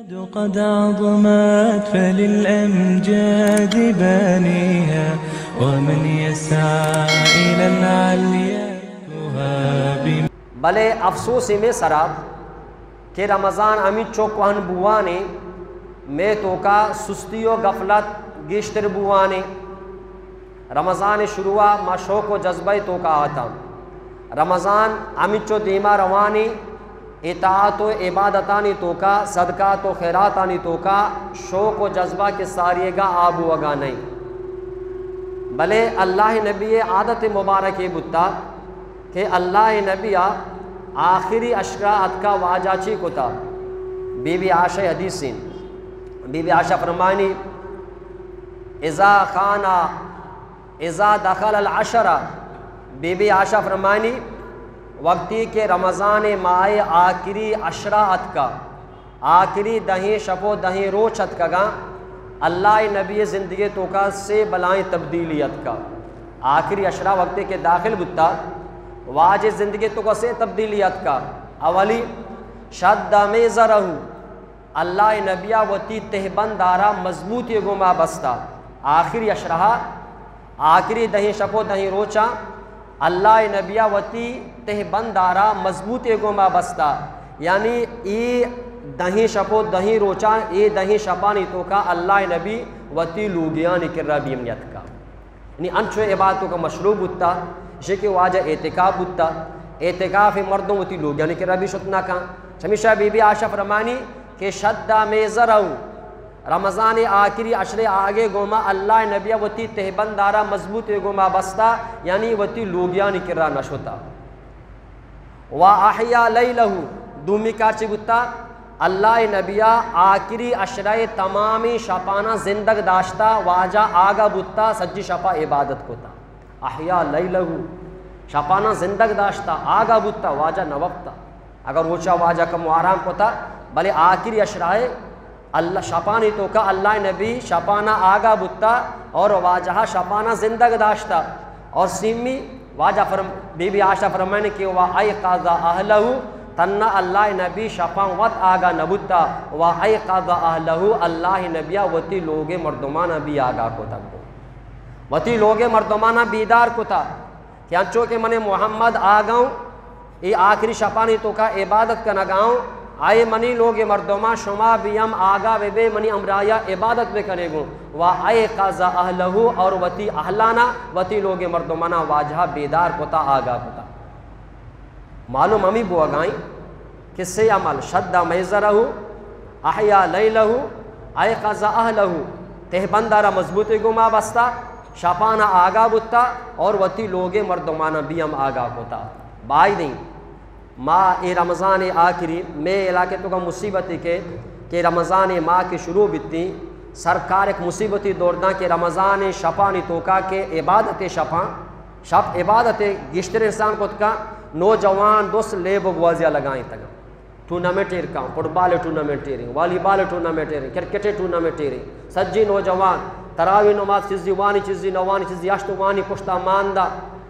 قد عظمت فللأمجاد بانيها ومن يسعى إلى العليا تهاب. بلے افسوس میں سراب کہ رمضان امی چوکوہن بوانے میں تو کا سستی و غفلت گشتر بوانے رمضان شروع ما شوق و جذبہ تو کا آتا رمضان امی چو دیما روانی اطاعت و عبادتانی تو کا صدقات و خیراتانی تو کا شوق و جذبہ کے ساریے گا آب وگا نہیں بلے اللہ نبی عادت مبارک بتا کہ اللہ نبی آخری اشراعت کا واجاچی کتا بی بی عائشہ حدیثین بی بی عائشہ فرمانی اذا خانا اذا دخل العشرہ بی بی عائشہ فرمانی وقتی کہ رمضان ماہ آخری اشراعت کا آخری دہیں شب و دہیں روچت کا گا اللہ نبی زندگی تو کا سے بلائیں تبدیلیت کا آخری اشرا وقتی کے داخل بتا واجہ زندگی تو کا سے تبدیلیت کا اولی شد میزرہ اللہ نبیہ وتی تہبند دارا مضبوط گما بستا آخری اشرا آخری دہیں شب و دہیں روچا اللہ نبیہ وتی تہبند دارا مضبوط گما بستا یعنی ای دہیں شپو دہیں روچا ای دہیں شپانی تو کا اللہ نبی وتی لوگیانی کر رہا بیمنیت کا یعنی انچو عبادتوں کا مشروب ہوتا شکل واجہ اعتکاف ہوتا اعتکاف مردوں وتی لوگیانی کر رہا بھی شتنا کا ہمیشہ بی بی عائشہ فرمانی کہ شدہ میزرہ رمضان آخری عشرے آگے گوما اللہ نبی وتی تہبند دارا مضبوط گوما بستا یعنی وتی لوگیانی کر رہا نشوتا وَأَحْيَا لَيْلَهُ دومی کارچی گتا اللہ نبیہ آخری اشرائے تمامی شپانا زندگ داشتا واجہ آگا بتا سجی شپا عبادت کوتا احیا لیلہو شپانا زندگ داشتا آگا بتا واجہ نوکتا اگر روچا واجہ کم آرام کوتا بلے آخری اشرائے اللہ شپانی تو کا اللہ نبی شپانا آگا بتا اور واجہ شپانا زندگ داشتا اور سیمی واجہ بی بی عائشہ فرمانے کہ وَأَيْقَظَ أَهْلَهُ تنہ اللہ نبی شپاں وط آگا نبتا وَأَيْقَظَ أَهْلَهُ اللہ نبیہ وتی لوگے مردمانہ بھی آگا کو تک وتی لوگے مردمانہ بیدار کو تھا کہ انچو کہ منی محمد آگاؤں ای آخری شپانی تو کا عبادت کا نگاؤں آئے منی لوگ مردمہ شما بھی ہم آگا بے منی امرایا عبادت بے کرے گو وَأَيْقَظَ أَهْلَهُ اور وتی اہلانا وتی لوگ مردمانہ واجہ بیدار کتا آگا کتا معلوم ہمیں بو آگائیں کس سے عمل شدہ میزرہ احیا لیلہ ایقظ اہلہ تہبندارا مضبوط گما بستا شپانا آگا بتا اور وتی لوگ مردمانہ بھی ہم آگا کتا بائی دیں ماں اے رمضان آخری میں علاقے تو کا مصیبتی کہ رمضان ماہ کی شروع بیتی سرکار ایک مصیبتی دورداں کہ رمضان شپانی توکا کے عبادت شپاں شپ عبادت گشتر انسان کو تکا نوجوان دوست لے بگوازیاں لگائیں تک ٹورنامنٹ ارکاؤں فٹ بال ٹورنامنٹ اریں والی بال ٹورنامنٹ اریں کرکٹ ٹورنامنٹ اریں سجی نوجوان تراوی نماز چیزی وانی چیزی نوانی چیزی یاشت وانی پشتا ماندہ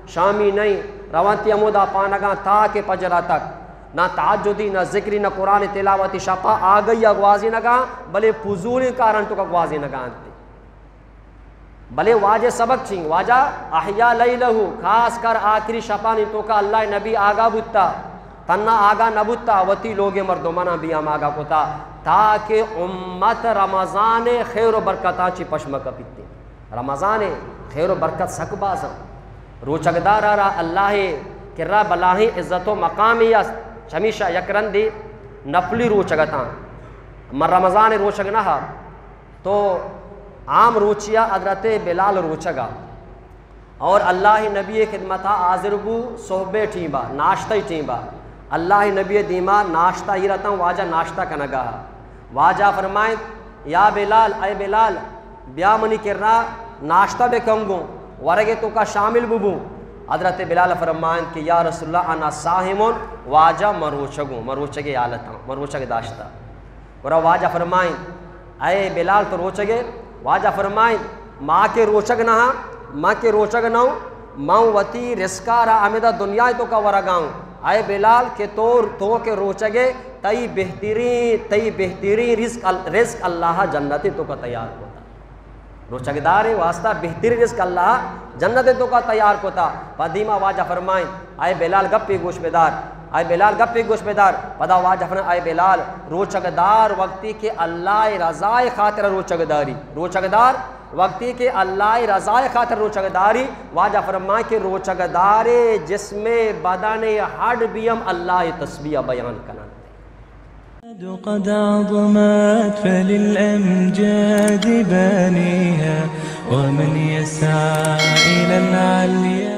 شامی نہیں روانتی عمودہ پانگاں تا کے پجرہ تک نہ تعجدی نہ ذکری نہ قرآن تلاوتی شپا آگئی اگوازی نگاں بلے پزولی کارن تو اگوازی نگاں تے بلے واجہ سبق چھیں واجہ احیا لیلہو خاص کر آخری شپانی تو کا اللہ نبی آگا بتا تنہ آگا نبتا وتی لوگ مردمانہ بھی ہم آگا کتا تاکہ امت رمضان خیر و برکتاں چی پشمکہ پیتے رمضان خیر و برکت سک بازم روچگدار آرہ اللہ کرہ بلاہی عزت و مقامی شمیشہ یکرندی نفلی روچگتاں من رمضان روچگنہا تو عام روچیا حضرت بلال روچگا اور اللہ نبی خدمتہ آزرگو صحبے ٹھیمبا ناشتہ ٹھیمبا اللہ نبی دیما ناشتہ ہی رہتا ہوں واجہ ناشتہ کنگا واجہ فرمائیں یا بلال اے بلال بیا منی کرنا ناشتہ بے کنگوں ورگے تو کا شامل ببوں حضرت بلال فرمائیں کہ یا رسول اللہ انا صاحمون واجہ مروچگے آلتا مروچگ داشتا اور واجہ فرمائیں اے بلال تو روچگے واجہ فرمائیں ماں کے روچگ نہ ماں کے روچگ نہ ماں وتی رسکارا امیدہ دنیا تو کا ورگاؤں آئے بلال کہ تو کے روچگے تئی بہترین رزق اللہ جنت تو کا تیار ہوتا روچگدار واسطہ بہترین رزق اللہ جنت تو کا تیار ہوتا پدیما واجہ فرمائیں آئے بلال گپی گوش بیدار آئے بلال گپی گوش بیدار پدا واجہ فرمائیں آئے بلال روچگدار وقتی کہ اللہ رضائے خاطر روچگدار وقتی کہ اللہ رضائے خاطر روچگداری واجہ فرمائیں کہ روچگدار جسم بدن ہڈ بیم اللہ تسبیح بیان کرنا قد عظمت فللأمجاد بانيها ومن يسعى إلى العليا